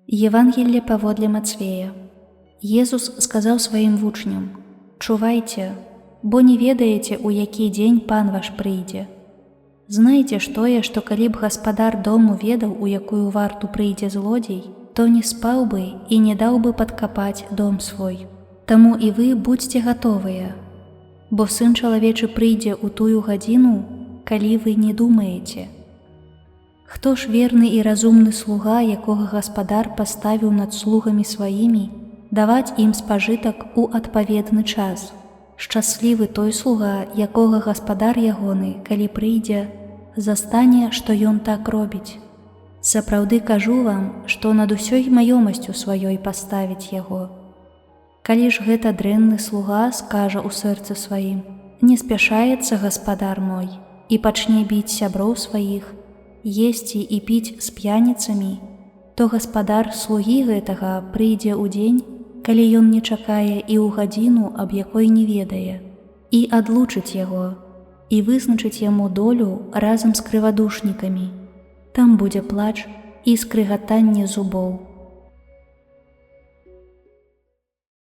Евангелие паводле Мацвея. Езус сказаў сваім вучням: «Чувайце, бо не ведаеце, у які дзень Пан ваш прыйдзе. Знаеце ж тое, што калі б гаспадар дому ведаў, у якую варту прыйдзе злодзей, то не спаў бы і не даў бы падкапаць дом свой. Таму і вы будзьце гатовыя, бо Сын чалавечы прыйдзе ў тую гадзіну, калі вы не думаеце. Хто ж верны і разумны слуга, якога гаспадар паставіў над слугамі сваімі, даваць ім спажытак у адпаведны час? Шчаслівы той слуга, якога гаспадар ягоны, калі прыйдзе, застане, што ён так робіць. Сапраўды кажу вам, што над усёй маёмасцю сваёй паставіць яго. Калі ж гэта дрэнны слуга скажа ў сэрцы сваім: не спяшаецца гаспадар мой, і пачне біць сяброў сваіх, есці і піць з п'яніцамі, то гаспадар слугі гэтага прыйдзе ў дзень, калі ён не чакае, і ў гадзіну, аб якой не ведае, і адлучыць яго, і вызначыць яму долю разам з крывадушнікамі. Там будзе плач і скрыгатанне зубоў.